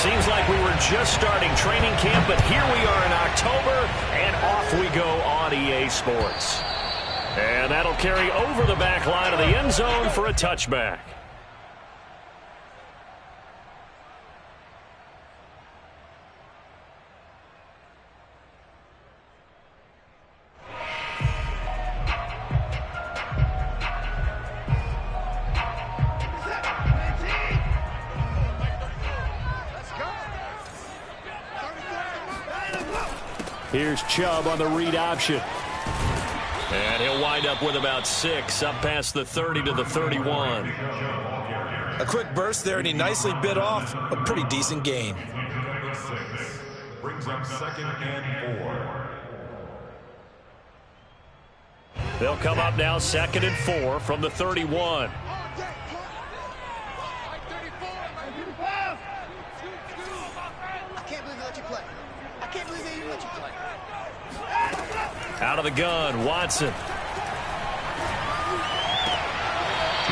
Seems like we were just starting training camp, but here we are in October, and off we go on EA Sports. And that'll carry over the back line of the end zone for a touchback. Here's Chubb on the read option. And he'll wind up with about 6, up past the 30 to the 31. A quick burst there, and he nicely bit off a pretty decent gain. Brings up 2nd and 4. They'll come up now 2nd and 4 from the 31. Out of the gun, Watson.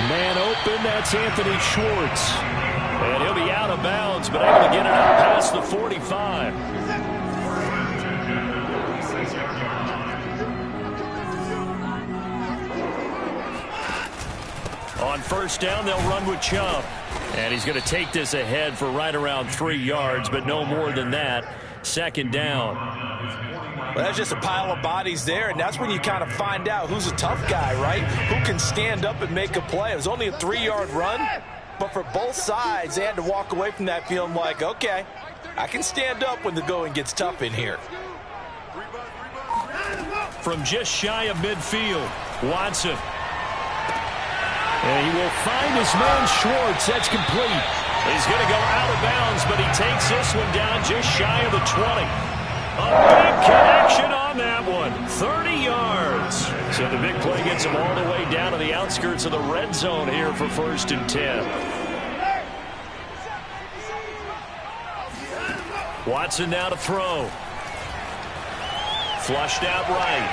Man open, that's Anthony Schwartz. And he'll be out of bounds, but able to get it up past the 45. On first down, they'll run with Chubb. And he's going to take this ahead for right around 3 yards, but no more than that. 2nd down. Well, that's just a pile of bodies there, and that's when you kind of find out who's a tough guy, right? Who can stand up and make a play. It was only a 3-yard run, but for both sides, they had to walk away from that feeling like, okay, I can stand up when the going gets tough in here. From just shy of midfield, Watson. And he will find his man Schwartz. That's complete. He's going to go out of bounds, but he takes this one down just shy of the 20. A big connection on that one. 30 yards. So the big play gets him all the way down to the outskirts of the red zone here for 1st and 10. Watson now to throw. Flushed out right.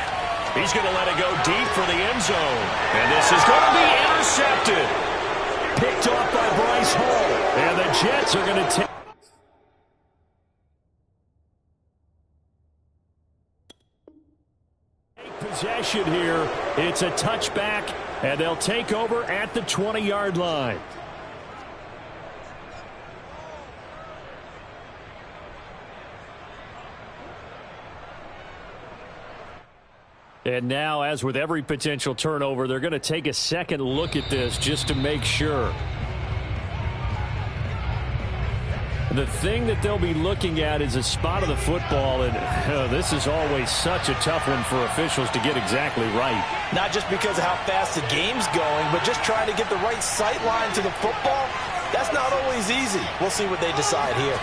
He's going to let it go deep for the end zone. And this is going to be intercepted. Picked off by Bryce Hall. And the Jets are going to take. Possession here. It's a touchback, and they'll take over at the 20-yard line. And now, as with every potential turnover, they're going to take a second look at this just to make sure. The thing that they'll be looking at is a spot of the football, and this is always such a tough one for officials to get exactly right. Not just because of how fast the game's going, but just trying to get the right sight line to the football. That's not always easy. We'll see what they decide here.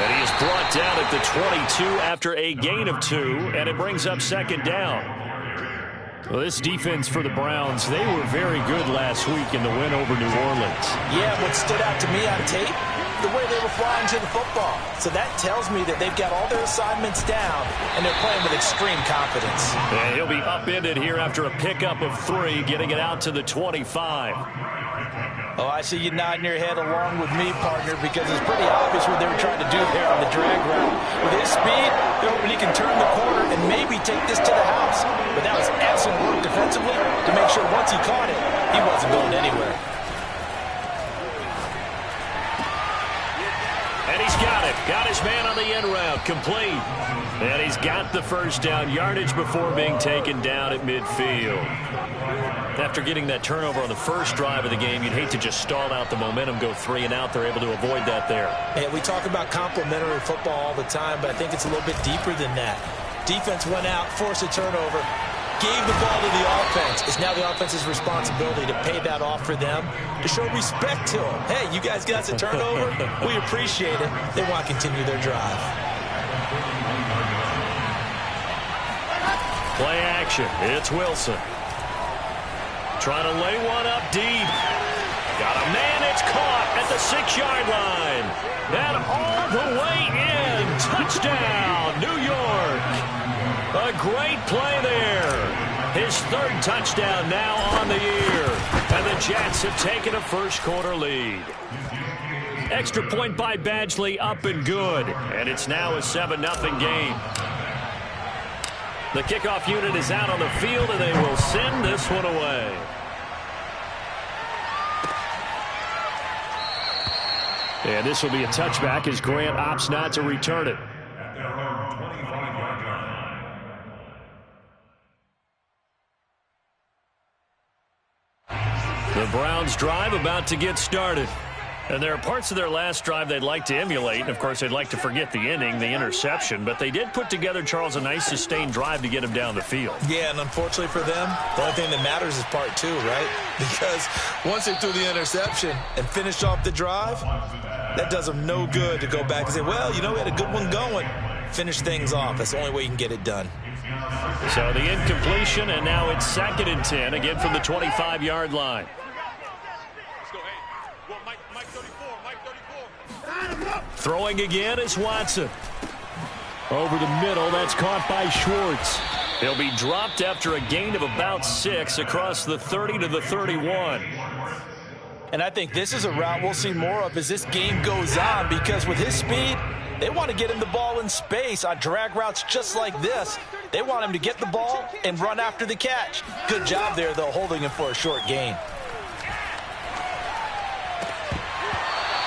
And he is brought down at the 22 after a gain of 2, and it brings up 2nd down. Well, this defense for the Browns, they were very good last week in the win over New Orleans. Yeah, what stood out to me on tape, the way they were flying to the football. So that tells me that they've got all their assignments down, and they're playing with extreme confidence. And he'll be upended here after a pickup of 3, getting it out to the 25. Oh, I see you nodding your head along with me, partner, because it's pretty obvious what they were trying to do there on the drag route. With his speed, they're hoping he can turn the corner and maybe take this to the house. But that was excellent work defensively to make sure once he caught it, he wasn't going anywhere. And he's got it. Got his man on the end route. Complete. And he's got the first down yardage before being taken down at midfield. After getting that turnover on the first drive of the game, you'd hate to just stall out the momentum, go 3 and out. They're able to avoid that there. And we talk about complementary football all the time, but I think it's a little bit deeper than that. Defense went out, forced a turnover, gave the ball to the offense. It's now the offense's responsibility to pay that off for them, to show respect to them. Hey, you guys got a turnover? We appreciate it. They want to continue their drive. Play action. It's Wilson. Trying to lay one up deep. Got a man. It's caught at the 6-yard line. And all the way in. Touchdown, New York. A great play there. His 3rd touchdown now on the year. And the Jets have taken a first-quarter lead. Extra point by Badgley, up and good. And it's now a 7-0 game. The kickoff unit is out on the field, and they will send this one away. And this will be a touchback as Grant opts not to return it. At their own 25-yard line. The Browns drive about to get started. And there are parts of their last drive they'd like to emulate. And, of course, they'd like to forget the inning, the interception. But they did put together, Charles, a nice sustained drive to get him down the field. Yeah, and unfortunately for them, the only thing that matters is part two, right? Because once they threw the interception and finished off the drive, that does them no good to go back and say, well, you know, we had a good one going. Finish things off. That's the only way you can get it done. So the incompletion, and now it's 2nd and 10, again from the 25-yard line. Throwing again is Watson. Over the middle, that's caught by Schwartz. He'll be dropped after a gain of about 6 across the 30 to the 31. And I think this is a route we'll see more of as this game goes on, because with his speed, they want to get him the ball in space on drag routes just like this. They want him to get the ball and run after the catch. Good job there, though, holding him for a short gain.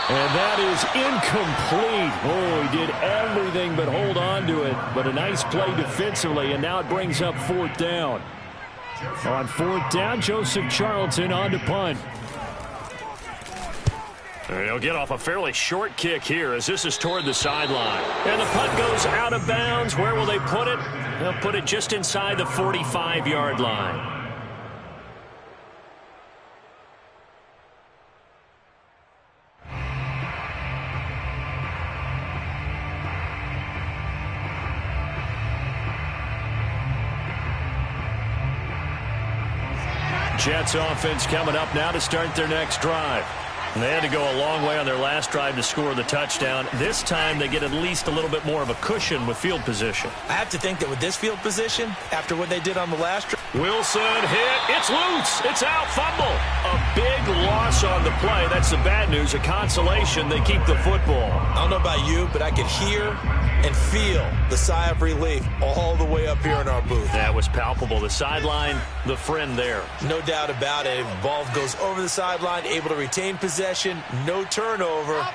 And that is incomplete. Oh, he did everything but hold on to it. But a nice play defensively, and now it brings up 4th down. On 4th down, Joseph Charlton on to punt. He'll get off a fairly short kick here as this is toward the sideline. And the punt goes out of bounds. Where will they put it? They'll put it just inside the 45-yard line. Jets offense coming up now to start their next drive. And they had to go a long way on their last drive to score the touchdown. This time they get at least a little bit more of a cushion with field position. I have to think that with this field position, after what they did on the last drive. Wilson hit. It's loose. It's out. Fumble. A big loss on the play. That's the bad news. A consolation. They keep the football. I don't know about you, but I could hear and feel the sigh of relief all the way up here in our booth. That was palpable. The sideline, the friend there. No doubt about it. Ball goes over the sideline, able to retain possession, no turnover.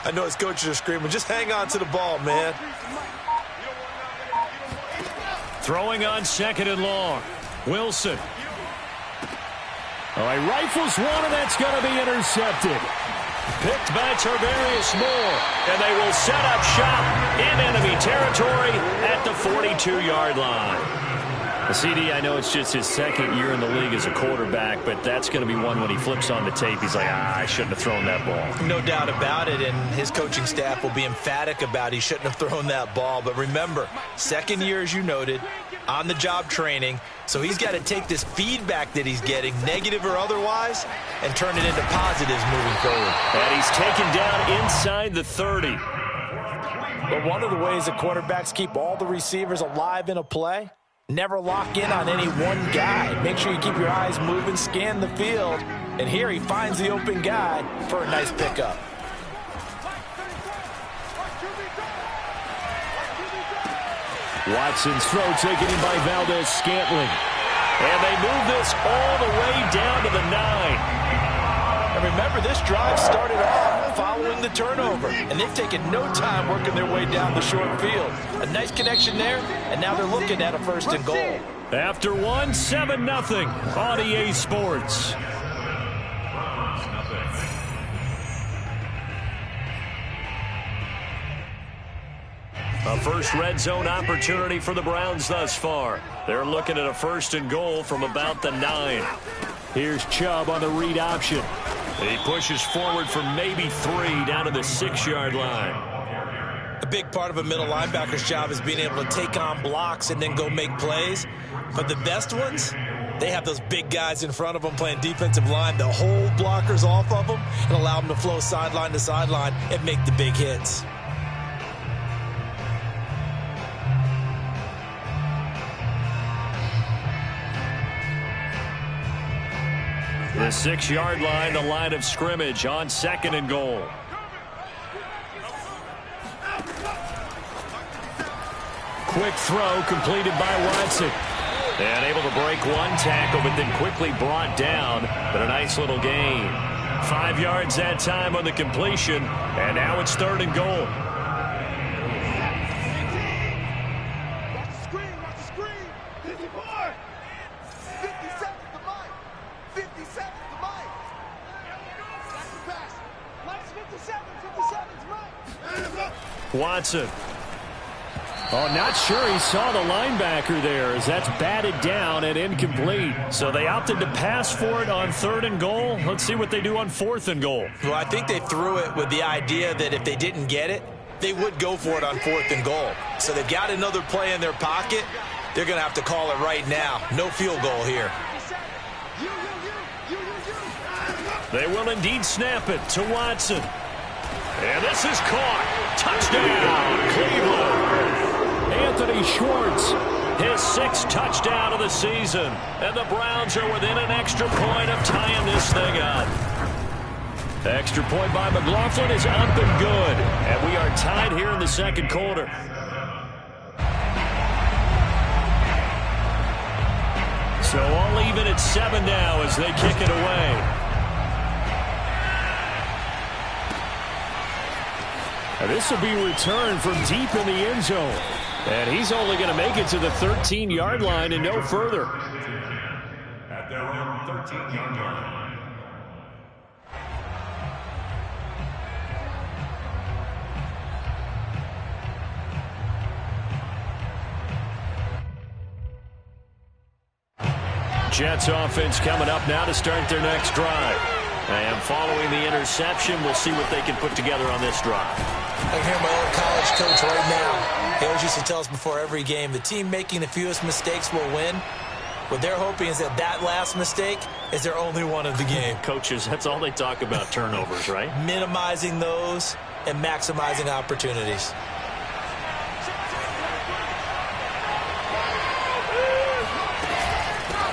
I know his coaches are screaming, just hang on to the ball, man. Throwing on 2nd and long. Wilson. All right, rifles one, and that's going to be intercepted. Picked by Tarvarius Moore, and they will set up shop in enemy territory at the 42-yard line. The CD, I know it's just his 2nd year in the league as a quarterback, but that's going to be one when he flips on the tape, he's like, I shouldn't have thrown that ball. No doubt about it, and his coaching staff will be emphatic about he shouldn't have thrown that ball. But remember, 2nd year, as you noted, on-the-job training, so he's got to take this feedback that he's getting, negative or otherwise, and turn it into positives moving forward. And he's taken down inside the 30. But one of the ways that quarterbacks keep all the receivers alive in a play, never lock in on any one guy. Make sure you keep your eyes moving, scan the field, and here he finds the open guy for a nice pickup. Watson's throw taken in by Valdez-Scantling. And they move this all the way down to the 9. And remember, this drive started off following the turnover, and they've taken no time working their way down the short field. A nice connection there, and now they're looking at a 1st and goal. After 7-0 on EA Sports. A first red zone opportunity for the Browns thus far. They're looking at a 1st and goal from about the 9. Here's Chubb on the read option. He pushes forward for maybe 3 down to the 6-yard line. A big part of a middle linebacker's job is being able to take on blocks and then go make plays. But the best ones, they have those big guys in front of them playing defensive line that hold blockers off of them and allow them to flow sideline to sideline and make the big hits. The 6-yard line, the line of scrimmage on 2nd and goal. quick throw completed by Watson. And able to break one tackle, but then quickly brought down. But a nice little gain. 5 yards that time on the completion. And now it's 3rd and goal. Watson. Oh, not sure he saw the linebacker there as that's batted down and incomplete. So they opted to pass for it on 3rd and goal. Let's see what they do on 4th and goal. Well, I think they threw it with the idea that if they didn't get it, they would go for it on 4th and goal. So they've got another play in their pocket. They're going to have to call it right now. No field goal here. They will indeed snap it to Watson. And this is caught. Touchdown, Cleveland. Anthony Schwartz, his 6th touchdown of the season. And the Browns are within an extra point of tying this thing up. The extra point by McLaughlin is up and good. And we are tied here in the 2nd quarter. So all even at 7 now as they kick it away. This will be returned from deep in the end zone. And he's only going to make it to the 13-yard line and no further. At their own 13-yard line. Jets offense coming up now to start their next drive. And following the interception, we'll see what they can put together on this drive. I can hear my old college coach right now. He always used to tell us before every game, the team making the fewest mistakes will win. What they're hoping is that that last mistake is their only one of the game. Coaches, that's all they talk about, turnovers, right? Minimizing those and maximizing opportunities.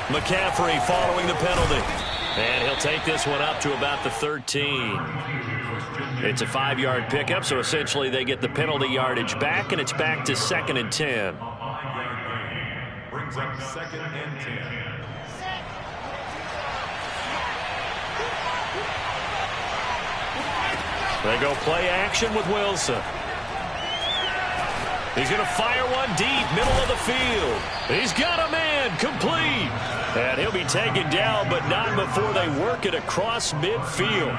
McCaffrey following the penalty. And he'll take this one up to about the 13. It's a 5-yard pickup, so essentially they get the penalty yardage back, and it's back to 2nd and 10. Brings up 2nd and 10. They go play action with Wilson. He's going to fire one deep, middle of the field. He's got a man, complete. And he'll be taken down, but not before they work it across midfield.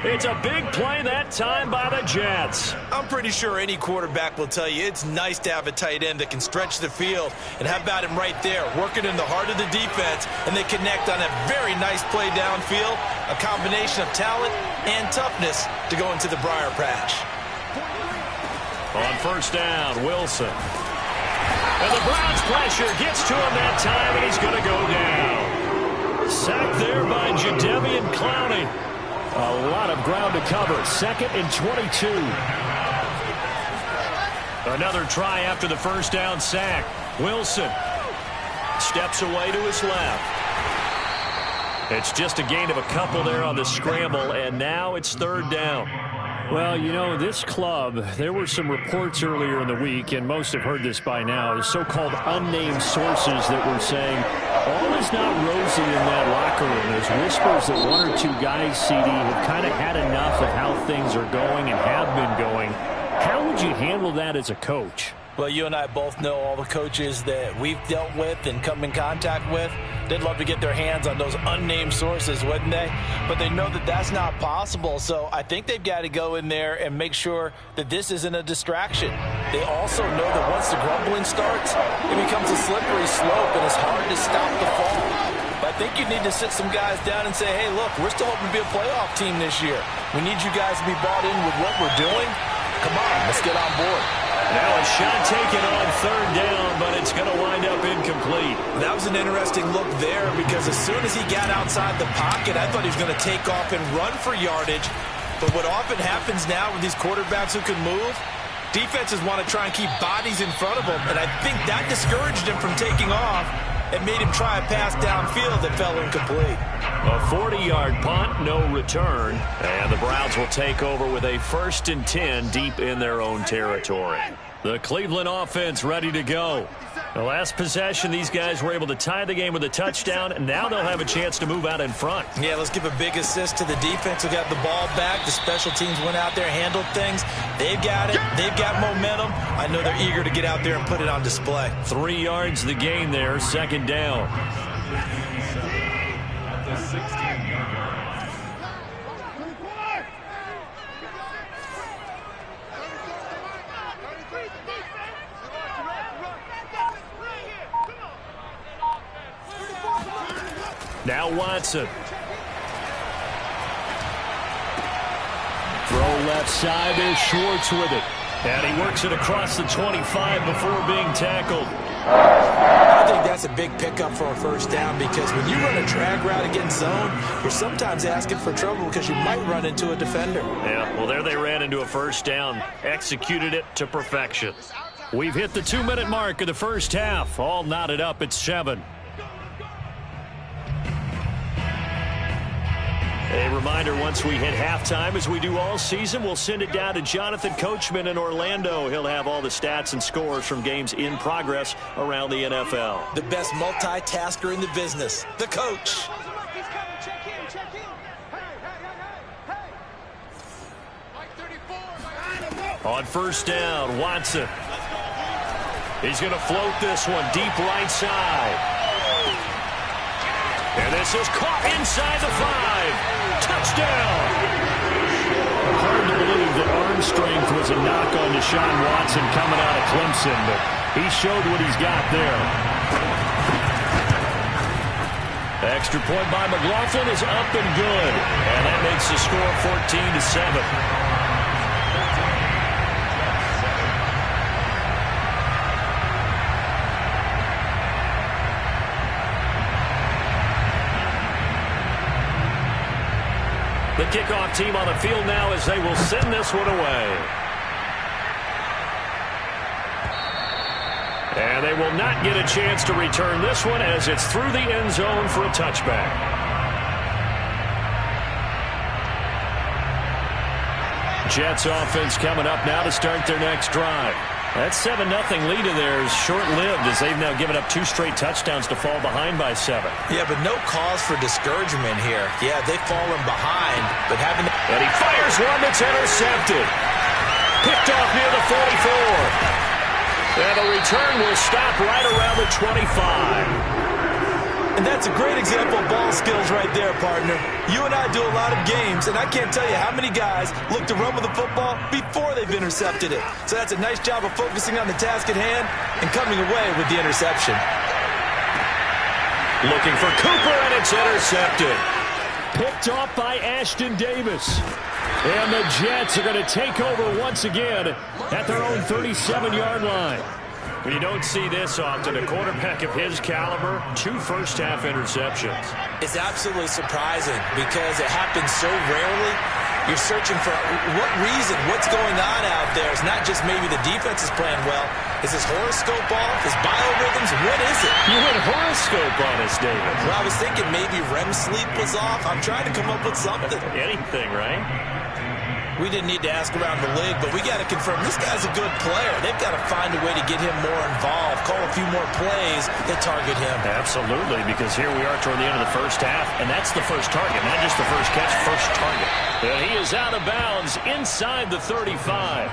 It's a big play that time by the Jets. I'm pretty sure any quarterback will tell you it's nice to have a tight end that can stretch the field. And how about him right there, working in the heart of the defense, and they connect on a very nice play downfield, a combination of talent and toughness to go into the briar patch. On 1st down, Wilson. And the Browns' pressure gets to him that time, and he's going to go down. Sacked there by Jadeveon Clowney. A lot of ground to cover. 2nd and 22. Another try after the 1st down sack. Wilson steps away to his left. It's just a gain of a couple there on the scramble, and now it's 3rd down. Well, you know, this club, there were some reports earlier in the week, and most have heard this by now, the so-called unnamed sources that were saying all is not rosy in that locker room. There's whispers that 1 or 2 guys, CD, have kind of had enough of how things are going and have been going. How would you handle that as a coach? Well, you and I both know all the coaches that we've dealt with and come in contact with. They'd love to get their hands on those unnamed sources, wouldn't they? But they know that that's not possible, so I think they've got to go in there and make sure that this isn't a distraction. They also know that once the grumbling starts, it becomes a slippery slope, and it's hard to stop the fall. But I think you need to sit some guys down and say, hey, look, we're still hoping to be a playoff team this year. We need you guys to be bought in with what we're doing. Come on, let's get on board. Now a shot taken on 3rd down, but it's going to wind up incomplete. That was an interesting look there because as soon as he got outside the pocket, I thought he was going to take off and run for yardage. But what often happens now with these quarterbacks who can move, defenses want to try and keep bodies in front of them, and I think that discouraged him from taking off. and made him try a pass downfield that fell incomplete. A 40-yard punt, no return. And the Browns will take over with a 1st and 10 deep in their own territory. The Cleveland offense ready to go. The last possession, these guys were able to tie the game with a touchdown, and now they'll have a chance to move out in front. Yeah, let's give a big assist to the defense who got the ball back. The special teams went out there, handled things. They've got it. They've got momentum. I know they're eager to get out there and put it on display. 3 yards the gain there, 2nd down. At the 16-yard line. Now Watson. Throw left side. There's Schwartz with it. And he works it across the 25 before being tackled. I think that's a big pickup for a 1st down because when you run a drag route against zone, you're sometimes asking for trouble because you might run into a defender. Yeah, well, there they ran into a 1st down. Executed it to perfection. We've hit the 2-minute mark of the 1st half. All knotted up at 7. A reminder, once we hit halftime, as we do all season, we'll send it down to Jonathan Coachman in Orlando. He'll have all the stats and scores from games in progress around the NFL. The best multitasker in the business, the coach. On 1st down, Watson. He's going to float this one deep right side. And this is caught inside the 5. Touchdown! Hard to believe that arm strength was a knock on Deshaun Watson coming out of Clemson, but he showed what he's got there. Extra point by McLaughlin is up and good. And that makes the score 14-7. The kickoff team on the field now as they will send this one away. And they will not get a chance to return this one as it's through the end zone for a touchback. Jets offense coming up now to start their next drive. That 7-0 lead of theirs short-lived as they've now given up 2 straight touchdowns to fall behind by 7. Yeah, but no cause for discouragement here. Yeah, they've fallen behind, but having... And he fires one that's intercepted. Picked off near the 44. And the return will stop right around the 25. And that's a great example of ball skills right there, partner. You and I do a lot of games, and I can't tell you how many guys look to run with the football before they've intercepted it. So that's a nice job of focusing on the task at hand and coming away with the interception. Looking for Cooper, and it's intercepted. Picked off by Ashton Davis. And the Jets are going to take over once again at their own 37-yard line. You don't see this often. A quarterback of his caliber, 2 first-half interceptions. It's absolutely surprising because it happens so rarely. You're searching for what reason, what's going on out there. It's not just maybe the defense is playing well. Is his horoscope off? His biorhythms? What is it? You had a horoscope on us, David. Well, I was thinking maybe REM sleep was off. I'm trying to come up with something. Anything, right? We didn't need to ask around the league, but we got to confirm this guy's a good player. They've got to find a way to get him more involved, call a few more plays that target him. Absolutely, because here we are toward the end of the first half, and that's the first target, not just the first catch, first target. And he is out of bounds inside the 35.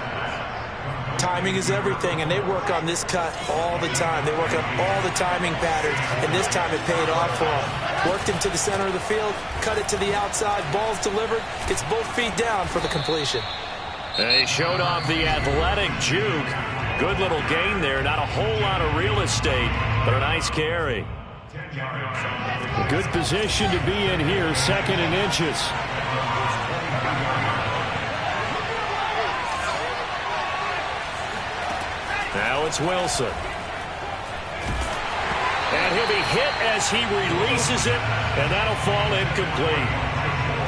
Timing is everything, and they work on this cut all the time. They work on all the timing patterns, and this time it paid off for them. Worked him to the center of the field, cut it to the outside, ball's delivered, gets both feet down for the completion. They showed off the athletic juke. Good little gain there, not a whole lot of real estate, but a nice carry. A good position to be in here, 2nd and inches. Now it's Wilson. And he'll be hit as he releases it, and that'll fall incomplete.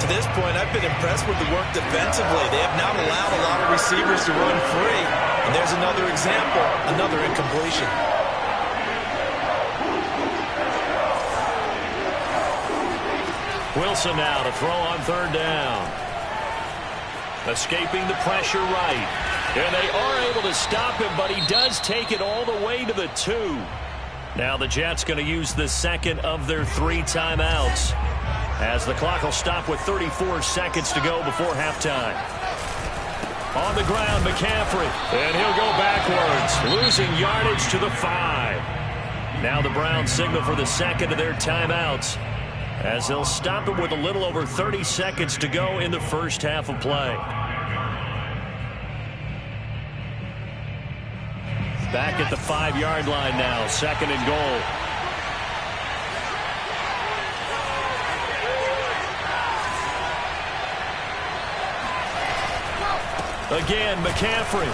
To this point, I've been impressed with the work defensively. They have not allowed a lot of receivers to run free. And there's another example, another incompletion. Wilson now to throw on third down. Escaping the pressure right. And they are able to stop him, but he does take it all the way to the 2. Now the Jets going to use the second of their 3 timeouts, as the clock will stop with 34 seconds to go before halftime. On the ground, McCaffrey, and he'll go backwards, losing yardage to the 5. Now the Browns signal for the second of their timeouts, as they'll stop it with a little over 30 seconds to go in the first half of play. Back at the 5-yard line now, second and goal. Again, McCaffrey.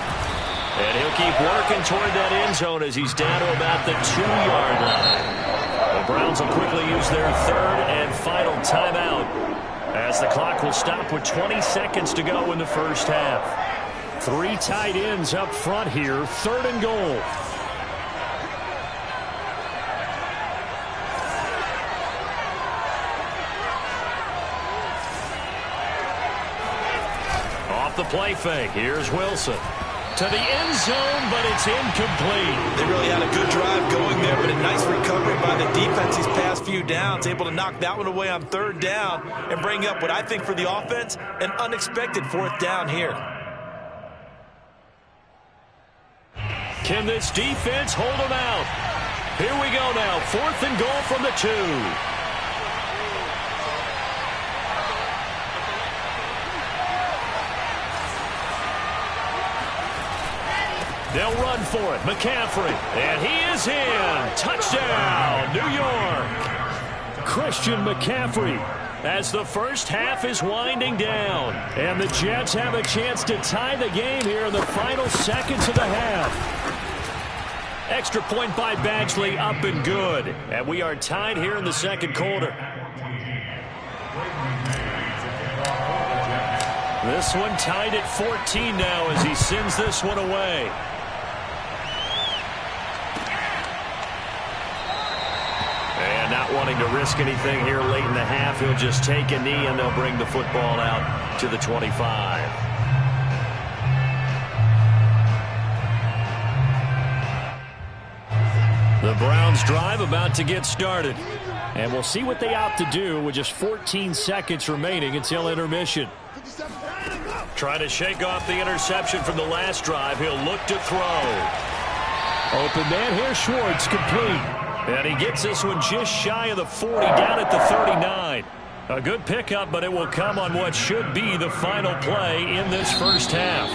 And he'll keep working toward that end zone as he's down to about the 2-yard line. The Browns will quickly use their third and final timeout, as the clock will stop with 20 seconds to go in the first half. 3 tight ends up front here, third and goal. Off the play fake, here's Wilson. To the end zone, but it's incomplete. They really had a good drive going there, but a nice recovery by the defense these past few downs, able to knock that one away on third down and bring up what I think for the offense, an unexpected fourth down here. Can this defense hold them out? Here we go now, fourth and goal from the 2. They'll run for it. McCaffrey. And he is in. Touchdown, New York. Christian McCaffrey, as the first half is winding down. And the Jets have a chance to tie the game here in the final seconds of the half. Extra point by Badgley, up and good. And we are tied here in the second quarter. This one tied at 14 now as he sends this one away. And not wanting to risk anything here late in the half, he'll just take a knee and they'll bring the football out to the 25. The Browns drive about to get started. And we'll see what they opt to do with just 14 seconds remaining until intermission. Trying to shake off the interception from the last drive. He'll look to throw. Open man here, Schwartz, complete. And he gets this one just shy of the 40, down at the 39. A good pickup, but it will come on what should be the final play in this first half.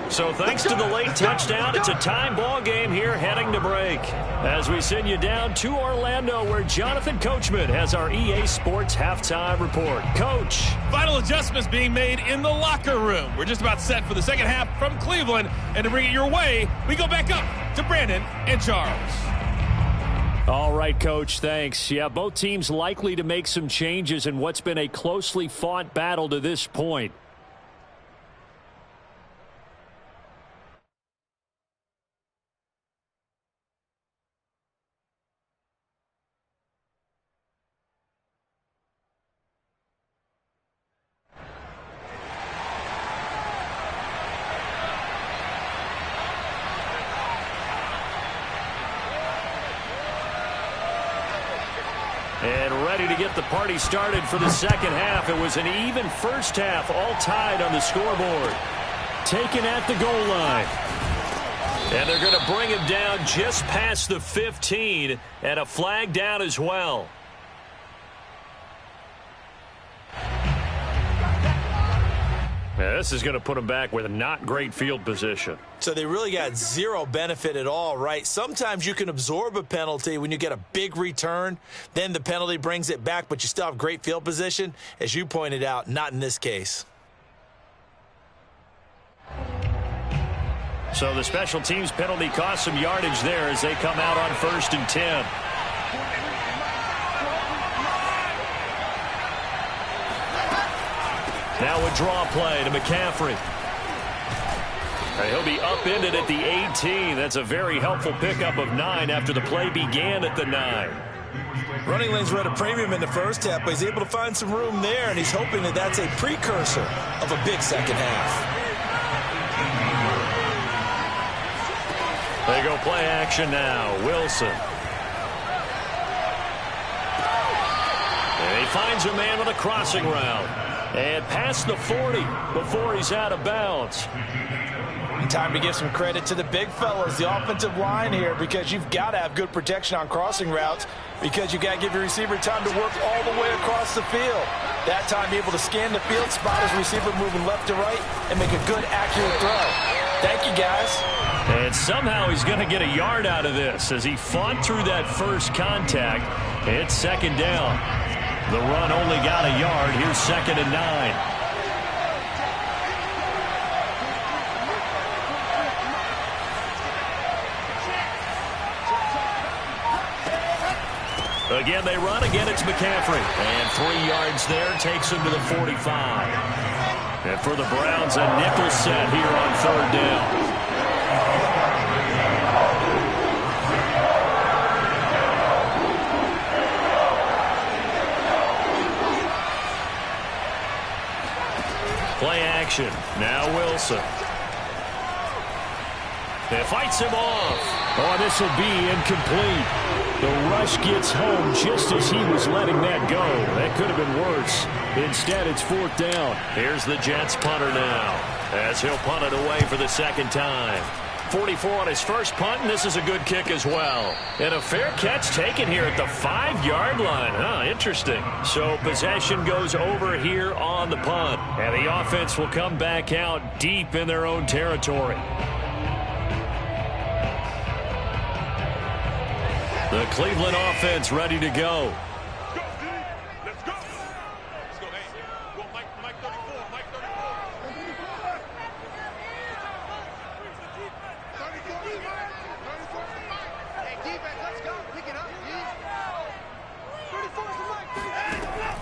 So thanks to the late touchdown, it's a time ball game here heading to break. As we send you down to Orlando, where Jonathan Coachman has our EA Sports halftime report. Coach. Final adjustments being made in the locker room. We're just about set for the second half from Cleveland. And to bring it your way, we go back up to Brandon and Charles. All right, Coach, thanks. Yeah, both teams likely to make some changes in what's been a closely fought battle to this point. And ready to get the party started for the second half. It was an even first half, all tied on the scoreboard. Taken at the goal line. And they're going to bring him down just past the 15, and a flag down as well. Yeah, this is going to put them back with a not great field position. So they really got zero benefit at all, right? Sometimes you can absorb a penalty when you get a big return. Then the penalty brings it back, but you still have great field position. As you pointed out, not in this case. So the special teams penalty cost some yardage there as they come out on 1st and 10. Now a draw play to McCaffrey. He'll be upended at the 18. That's a very helpful pickup of 9 after the play began at the 9. Running lanes were at a premium in the first half, but he's able to find some room there, and he's hoping that that's a precursor of a big second half. They go play action now. Wilson. And he finds a man with a crossing route. And past the 40 before he's out of bounds. Time to give some credit to the big fellas, the offensive line here, because you've got to have good protection on crossing routes, because you've got to give your receiver time to work all the way across the field. That time, be able to scan the field, spot his receiver moving left to right, and make a good, accurate throw. Thank you, guys. And somehow he's going to get a yard out of this as he fought through that first contact. It's second down. The run only got a yard. Here's 2nd and 9. Again, they run. Again, it's McCaffrey. And 3 yards there takes him to the 45. And for the Browns, a nickel set here on 3rd down. Play action. Now Wilson. It fights him off. Oh, this will be incomplete. The rush gets home just as he was letting that go. That could have been worse. Instead, it's 4th down. Here's the Jets punter now as he'll punt it away for the 2nd time. 44 on his first punt, and this is a good kick as well. And a fair catch taken here at the 5-yard line. Huh, interesting. So possession goes over here on the punt. And the offense will come back out deep in their own territory. The Cleveland offense ready to go. Let's go. Let's go. Hey, go Mike 34. Mike 34. Hey, defense, let's go. Pick it up, please.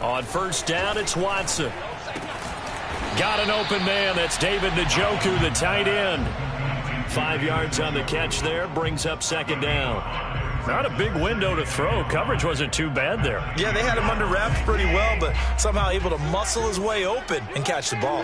On 1st down, it's Watson. Got an open man. That's David Njoku, the tight end. 5 yards on the catch there. Brings up 2nd down. Not a big window to throw. Coverage wasn't too bad there. Yeah, they had him under wraps pretty well, but somehow able to muscle his way open and catch the ball.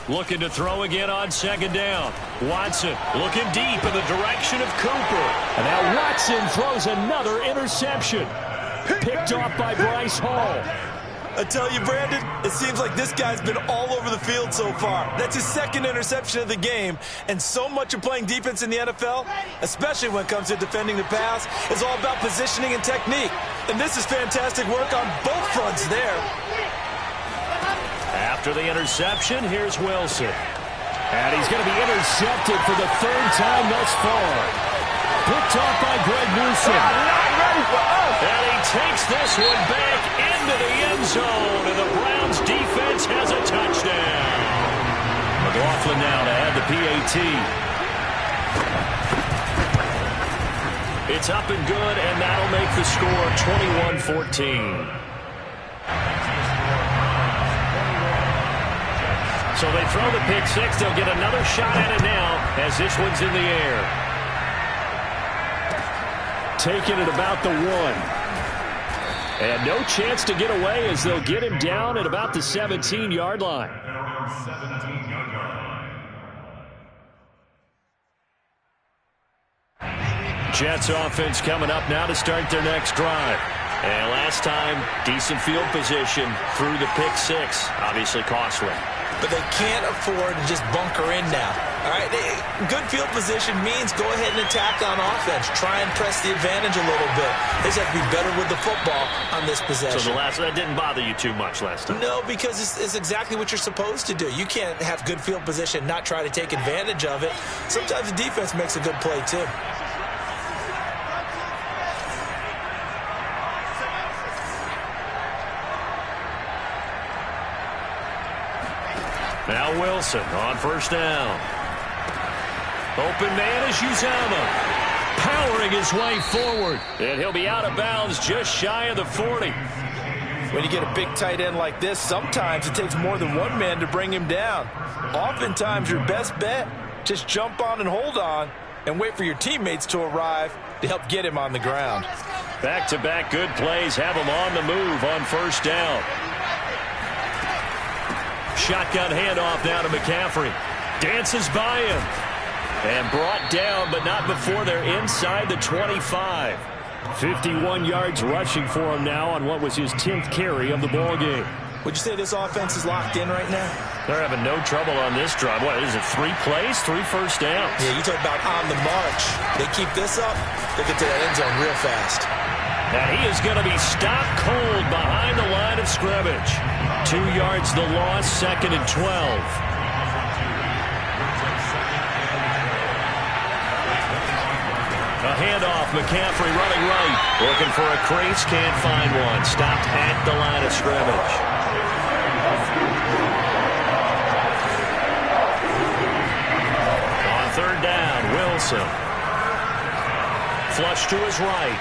Looking to throw again on 2nd down. Watson looking deep in the direction of Cooper. And now Watson throws another interception. Picked off by Bryce Hall. I tell you, Brandon, it seems like this guy's been all over the field so far. That's his 2nd interception of the game, and so much of playing defense in the NFL, especially when it comes to defending the pass, is all about positioning and technique. And this is fantastic work on both fronts there. After the interception, here's Wilson. And he's going to be intercepted for the 3rd time thus far. Picked off by Greg Newsom. Not ready for us. And he takes this one back into the end zone, and the Browns defense has a touchdown. McLaughlin now to add the PAT. It's up and good, and that'll make the score 21-14. So they throw the pick 6. They'll get another shot at it now as this one's in the air. Taking it about the 1. And no chance to get away as they'll get him down at about the 17-yard line. Jets offense coming up now to start their next drive. And last time, decent field position through the pick 6. Obviously costly. But they can't afford to just bunker in now. All right, good field position means go ahead and attack on offense. Try and press the advantage a little bit. They just have to be better with the football on this possession. So that didn't bother you too much last time? No, because it's exactly what you're supposed to do. You can't have good field position, not try to take advantage of it. Sometimes the defense makes a good play, too. Now Wilson on 1st down. Open man is Uzama. Powering his way forward. And he'll be out of bounds just shy of the 40. When you get a big tight end like this, sometimes it takes more than one man to bring him down. Oftentimes, your best bet, just jump on and hold on and wait for your teammates to arrive to help get him on the ground. Back-to-back good plays have him on the move on first down. Shotgun handoff now to McCaffrey. Dances by him. And brought down, but not before they're inside the 25. 51 yards rushing for him now on what was his 10th carry of the ball game. Would you say this offense is locked in right now? They're having no trouble on this drive. What is it, 3 plays, 3 first downs? Yeah, you talk about on the march. They keep this up, they get to that end zone real fast. And he is going to be stopped cold behind the line of scrimmage. 2 yards the loss, 2nd and 12. A handoff, McCaffrey running right. Looking for a crease, can't find one. Stopped at the line of scrimmage. On third down, Wilson. Flush to his right.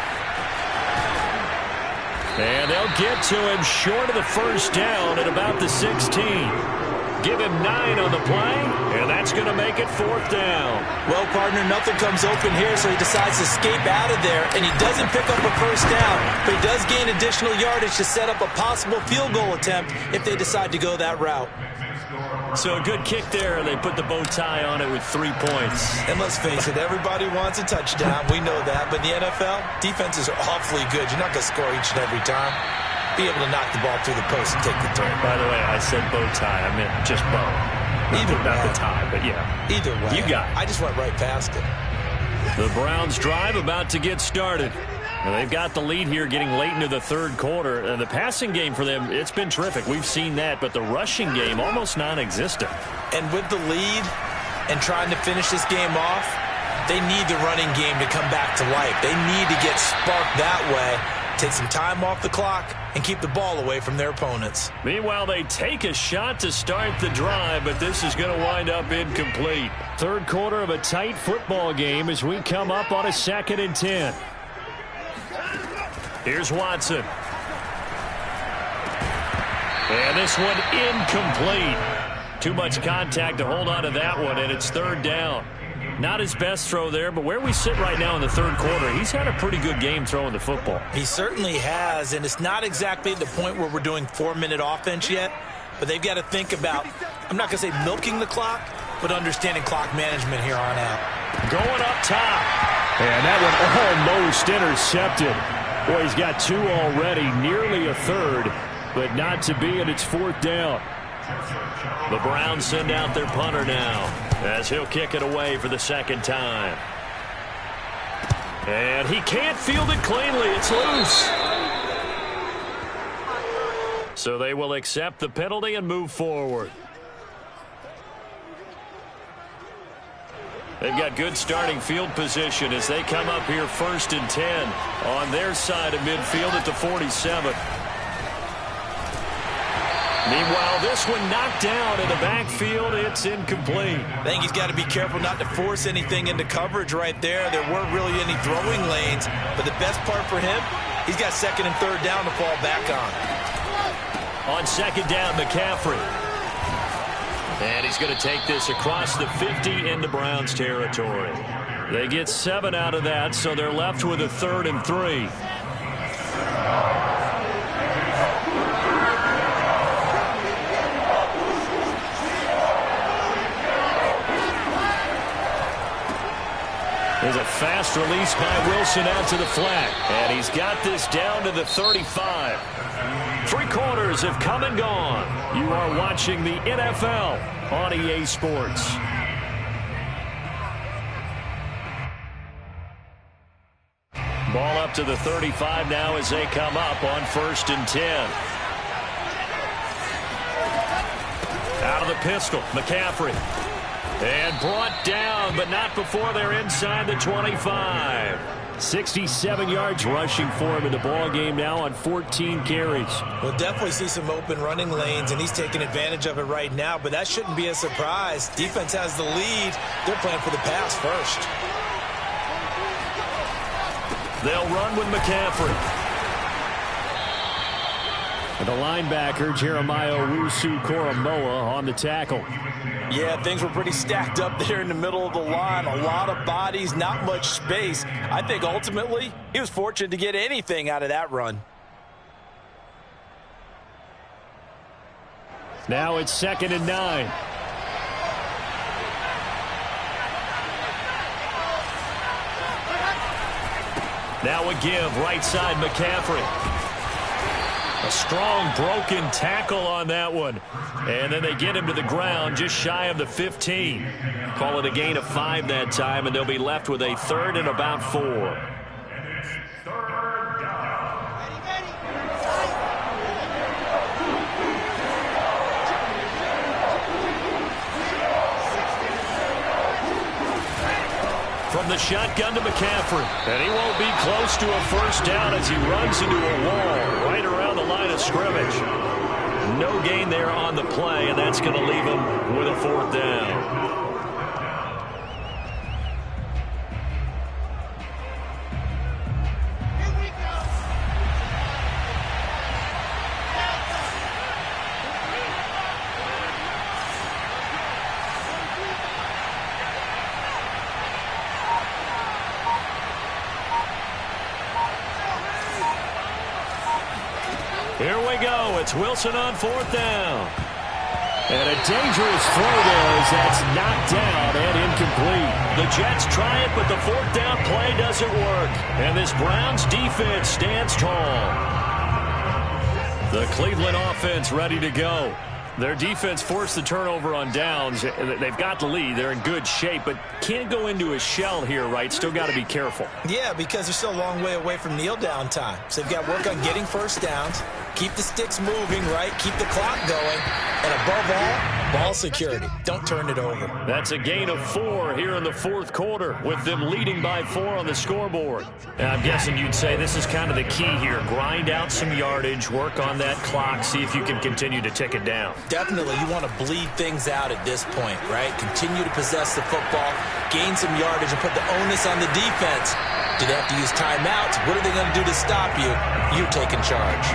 And they'll get to him short of the first down at about the 16. Give him 9 on the play, and that's going to make it 4th down. Well, partner, nothing comes open here, so he decides to escape out of there, and he doesn't pick up a first down, but he does gain additional yardage to set up a possible field goal attempt if they decide to go that route. So a good kick there, and they put the bow tie on it with 3 points. And let's face it, everybody wants a touchdown. We know that, but in the NFL, defenses are awfully good. You're not going to score each and every time. Be able to knock the ball through the post and take the turn. By the way, I said bow tie. I meant just bow. Either not way. the tie, but yeah. Either way. You got it. I just went right past it. The Browns drive about to get started. And they've got the lead here getting late into the third quarter. And the passing game for them, it's been terrific. We've seen that, but the rushing game almost non-existent. And with the lead and trying to finish this game off, they need the running game to come back to life. They need to get sparked that way. Take some time off the clock and keep the ball away from their opponents. Meanwhile, they take a shot to start the drive, but this is going to wind up incomplete. Third quarter of a tight football game as we come up on a 2nd and 10. Here's Watson. And this one incomplete. Too much contact to hold on to that one, and it's 3rd down. Not his best throw there, but where we sit right now in the third quarter, he's had a pretty good game throwing the football. He certainly has, and it's not exactly at the point where we're doing 4-minute offense yet, but they've got to think about, I'm not going to say milking the clock, but understanding clock management here on out. Going up top. And that one almost intercepted. Boy, he's got 2 already, nearly a third, but not to be, and it's 4th down. The Browns send out their punter now as he'll kick it away for the 2nd time. And he can't field it cleanly. It's loose. So they will accept the penalty and move forward. They've got good starting field position as they come up here 1st and 10 on their side of midfield at the 47. Meanwhile, this one knocked down in the backfield. It's incomplete. I think he's got to be careful not to force anything into coverage right there. There weren't really any throwing lanes, but the best part for him, he's got 2nd and 3rd down to fall back on. On 2nd down, McCaffrey. And he's going to take this across the 50 into Browns territory. They get 7 out of that, so they're left with a 3rd and 3. There's a fast release by Wilson out to the flat. And he's got this down to the 35. 3 quarters have come and gone. You are watching the NFL on EA Sports. Ball up to the 35 now as they come up on 1st and 10. Out of the pistol, McCaffrey. And brought down, but not before they're inside the 25. 67 yards rushing for him in the ball game now on 14 carries. We'll definitely see some open running lanes, and he's taking advantage of it right now, but that shouldn't be a surprise. Defense has the lead. They're playing for the pass first. They'll run with McCaffrey. The linebacker, Jeremiah Owusu-Koramoah, on the tackle. Yeah, things were pretty stacked up there in the middle of the line. A lot of bodies, not much space. I think ultimately he was fortunate to get anything out of that run. Now it's 2nd and 9. Now a give, right side McCaffrey. A strong broken tackle on that one. And then they get him to the ground just shy of the 15. Call it a gain of 5 that time, and they'll be left with a 3rd and about 4. From the shotgun to McCaffrey. And he won't be close to a first down as he runs into a wall right around the line of scrimmage. No gain there on the play, and that's going to leave him with a 4th down. Here we go. It's Wilson on 4th down. And a dangerous throw there as that's knocked down and incomplete. The Jets try it, but the 4th down play doesn't work. And this Browns defense stands tall. The Cleveland offense ready to go. Their defense forced the turnover on downs. They've got the lead. They're in good shape, but can't go into a shell here, right? Still got to be careful. Yeah, because they're still a long way away from kneel down time. So they've got to work on getting first downs, keep the sticks moving, right? Keep the clock going. And above all, ball security. Don't turn it over. That's a gain of 4 here in the 4th quarter with them leading by 4 on the scoreboard. And I'm guessing you'd say this is kind of the key here. Grind out some yardage, work on that clock, see if you can continue to tick it down. Definitely, you want to bleed things out at this point, right? Continue to possess the football, gain some yardage, and put the onus on the defense. Do they have to use timeouts? What are they going to do to stop you? You're taking charge.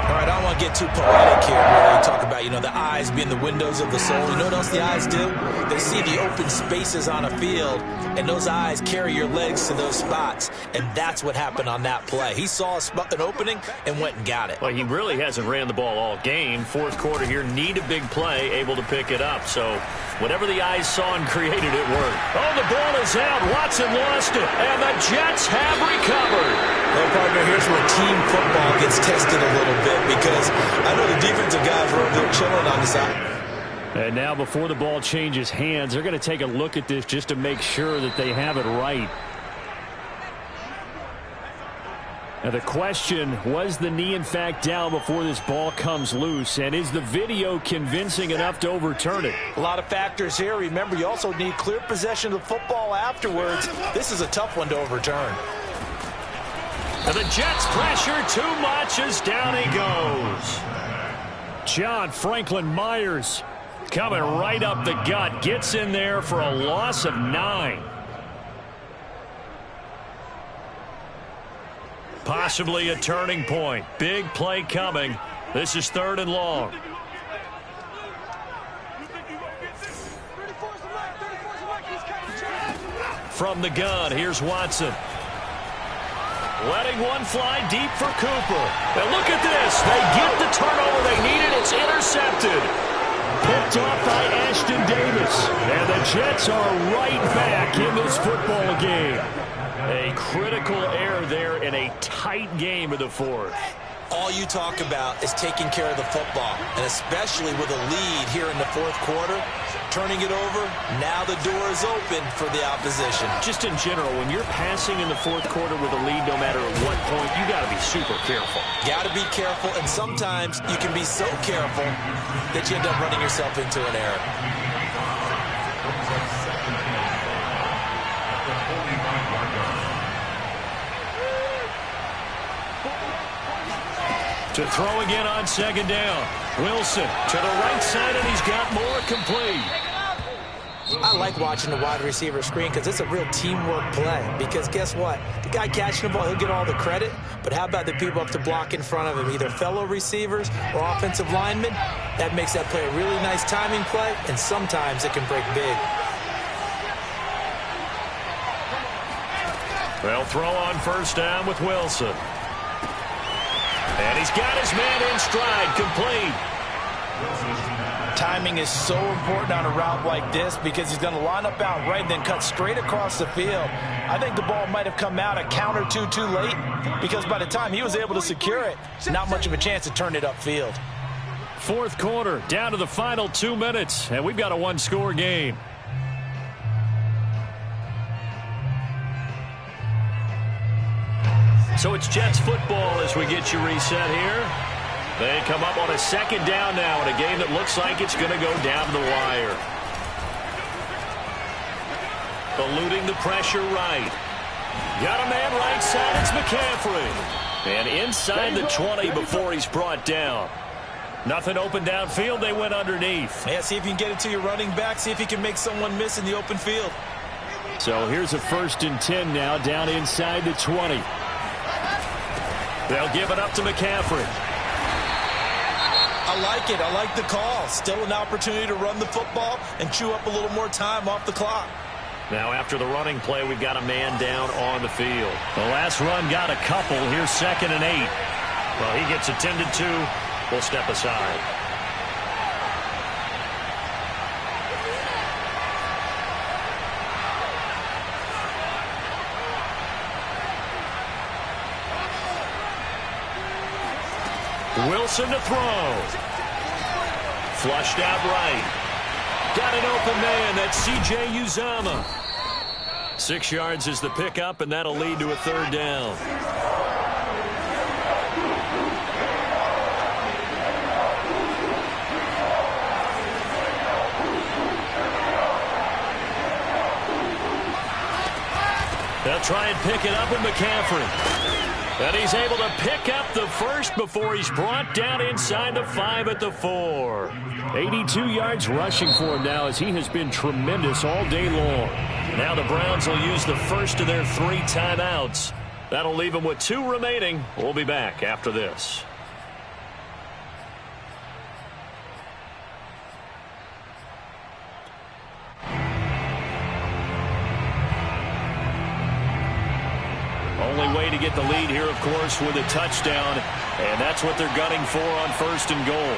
All right, I don't want to get too poetic here. Really talk about, the eyes being the windows of the soul. You know what else the eyes do? They see the open spaces on a field, and those eyes carry your legs to those spots, and that's what happened on that play. He saw an opening and went and got it. Well, he really hasn't ran the ball all game. 4th quarter here, need a big play, able to pick it up. So whatever the eyes saw and created, it worked. Oh, the ball is out. Watson lost it, and the Jets have recovered. Well, partner, here's where team football gets tested a little bit because I know the defensive guys were over there chilling on the side. And now before the ball changes hands, they're going to take a look at this just to make sure that they have it right. Now the question, was the knee in fact down before this ball comes loose? And is the video convincing enough to overturn it? A lot of factors here. Remember, you also need clear possession of the football afterwards. This is a tough one to overturn. And the Jets pressure too much as down he goes. John Franklin Myers coming right up the gut. Gets in there for a loss of 9. Possibly a turning point. Big play coming. This is 3rd and long. From the gun, here's Watson. Letting one fly deep for Cooper. And look at this. They get the turnover they needed. It's intercepted. Picked off by Ashton Davis. And the Jets are right back in this football game. A critical error there in a tight game of the 4th. All you talk about is taking care of the football, and especially with a lead here in the 4th quarter, turning it over, now the door is open for the opposition. Just in general, when you're passing in the 4th quarter with a lead, no matter at what point, you got to be super careful. Got to be careful, and sometimes you can be so careful that you end up running yourself into an error. To throw again on 2nd down. Wilson to the right side, and he's got more complete. I like watching the wide receiver screen because it's a real teamwork play. Because guess what? The guy catching the ball, he'll get all the credit. But how about the people up to block in front of him, either fellow receivers or offensive linemen? That makes that play a really nice timing play, and sometimes it can break big. They'll throw on first down with Wilson. And he's got his man in stride, complete. Timing is so important on a route like this because he's going to line up out right and then cut straight across the field. I think the ball might have come out a count or two too late because by the time he was able to secure it, not much of a chance to turn it upfield. Fourth quarter, down to the final 2 minutes, and we've got a one-score game. So it's Jets football as we get you reset here. They come up on a second down now in a game that looks like it's going to go down to the wire. Eluding the pressure right. Got a man right side. It's McCaffrey. And inside the 20 before he's brought down. Nothing open downfield. They went underneath. Yeah, see if you can get it to your running back. See if you can make someone miss in the open field. So here's a 1st and 10 now down inside the 20. They'll give it up to McCaffrey. I like it. I like the call. Still an opportunity to run the football and chew up a little more time off the clock. Now after the running play, we've got a man down on the field. The last run got a couple. Here's 2nd and 8. Well, he gets attended to. We'll step aside. Wilson to throw. Flushed out right. Got an open man. That's C.J. Uzomah. 6 yards is the pickup, and that'll lead to a 3rd down. They'll try and pick it up with McCaffrey. And he's able to pick up the first before he's brought down inside the 5 at the 4. 82 yards rushing for him now as he has been tremendous all day long. Now the Browns will use the first of their 3 timeouts. That'll leave them with 2 remaining. We'll be back after this. Only way to get the lead here, of course, with a touchdown, and that's what they're gunning for on 1st and goal.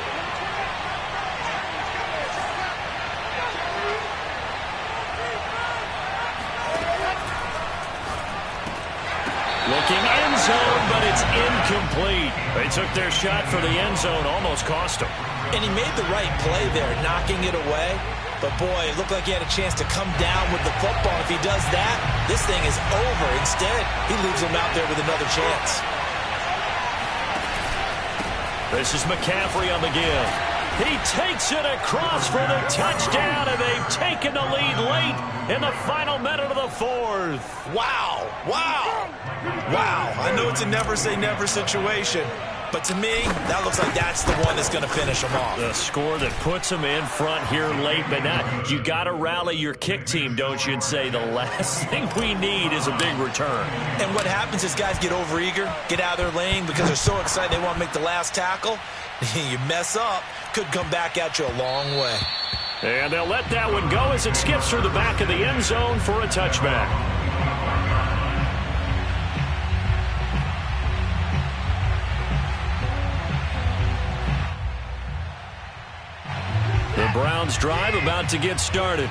Looking end zone, but it's incomplete. They took their shot for the end zone, almost cost him. And he made the right play there, knocking it away. But, boy, it looked like he had a chance to come down with the football. If he does that, this thing is over. Instead, he leaves him out there with another chance. This is McCaffrey on the give. He takes it across for the touchdown, and they've taken the lead late in the final minute of the 4th. Wow. Wow. Wow. I know it's a never-say-never situation. But to me, that looks like that's the one that's going to finish them off. The score that puts them in front here late, but not. You got to rally your kick team, don't you, and say the last thing we need is a big return. And what happens is guys get overeager, get out of their lane because they're so excited they want to make the last tackle. You mess up, could come back at you a long way. And they'll let that one go as it skips through the back of the end zone for a touchback. The Browns drive about to get started.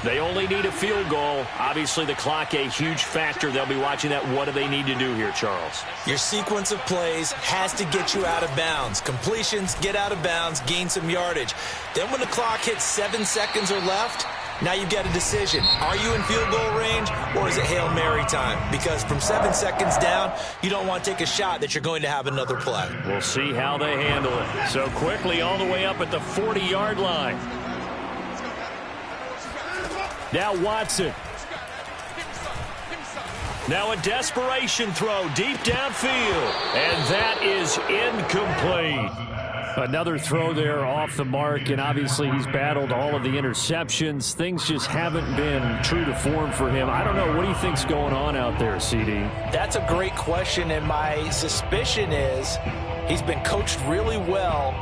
They only need a field goal. Obviously, the clock a huge factor. They'll be watching that. What do they need to do here, Charles? Your sequence of plays has to get you out of bounds. Completions, get out of bounds, gain some yardage. Then when the clock hits 7 seconds or left, now you've got a decision. Are you in field goal range or is it Hail Mary time? Because from 7 seconds down, you don't want to take a shot that you're going to have another play. We'll see how they handle it. So quickly all the way up at the 40-yard line. Now Watson. Now a desperation throw deep downfield. And that is incomplete. Another throw there off the mark, and obviously he's battled all of the interceptions. Things just haven't been true to form for him. I don't know. What do you think's going on out there, CD? That's a great question, and my suspicion is he's been coached really well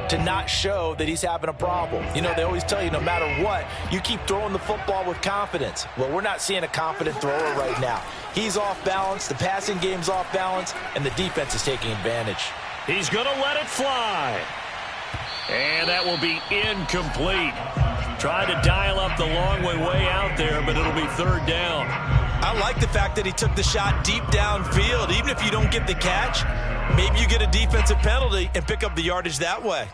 to not show that he's having a problem. You know, they always tell you no matter what, you keep throwing the football with confidence. Well, we're not seeing a confident thrower right now. He's off balance, the passing game's off balance, and the defense is taking advantage. He's going to let it fly. And that will be incomplete. Trying to dial up the long way out there, but it'll be third down. I like the fact that he took the shot deep downfield. Even if you don't get the catch, maybe you get a defensive penalty and pick up the yardage that way.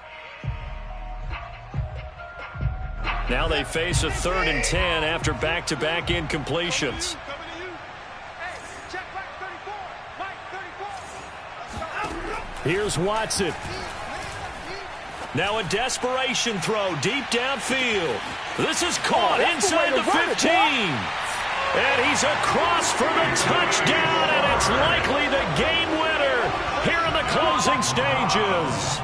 Now they face a 3rd and 10 after back-to-back incompletions. Here's Watson. Now a desperation throw deep downfield. This is caught inside the 15. And he's across for the touchdown, and it's likely the game winner here in the closing stages.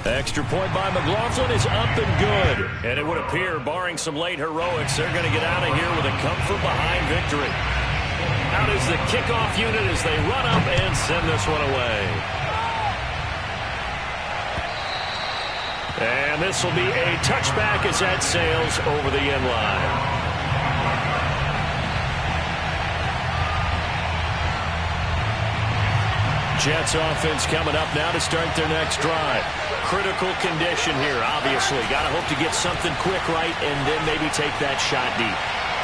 Extra point by McLaughlin is up and good. And it would appear, barring some late heroics, they're going to get out of here with a comfort-behind victory. Out is the kickoff unit as they run up and send this one away. And this will be a touchback as that sails over the end line. Jets offense coming up now to start their next drive. Critical condition here, obviously. Got to hope to get something quick right and then maybe take that shot deep.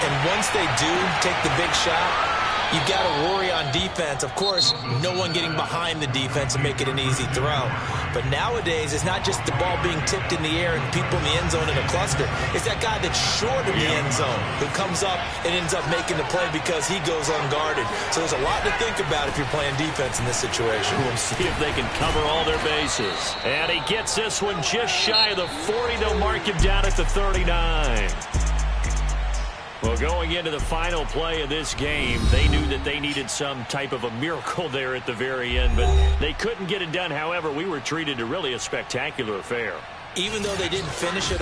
And once they do take the big shot, you got to worry on defense. Of course, no one getting behind the defense and make it an easy throw. But nowadays, it's not just the ball being tipped in the air and people in the end zone in a cluster. It's that guy that's short in the end zone who comes up and ends up making the play because he goes unguarded. So there's a lot to think about if you're playing defense in this situation. We'll see if they can cover all their bases. And he gets this one just shy of the 40. They'll mark him down at the 39. Well, going into the final play of this game, they knew that they needed some type of a miracle there at the very end, but they couldn't get it done. However, we were treated to really a spectacular affair. Even though they didn't finish it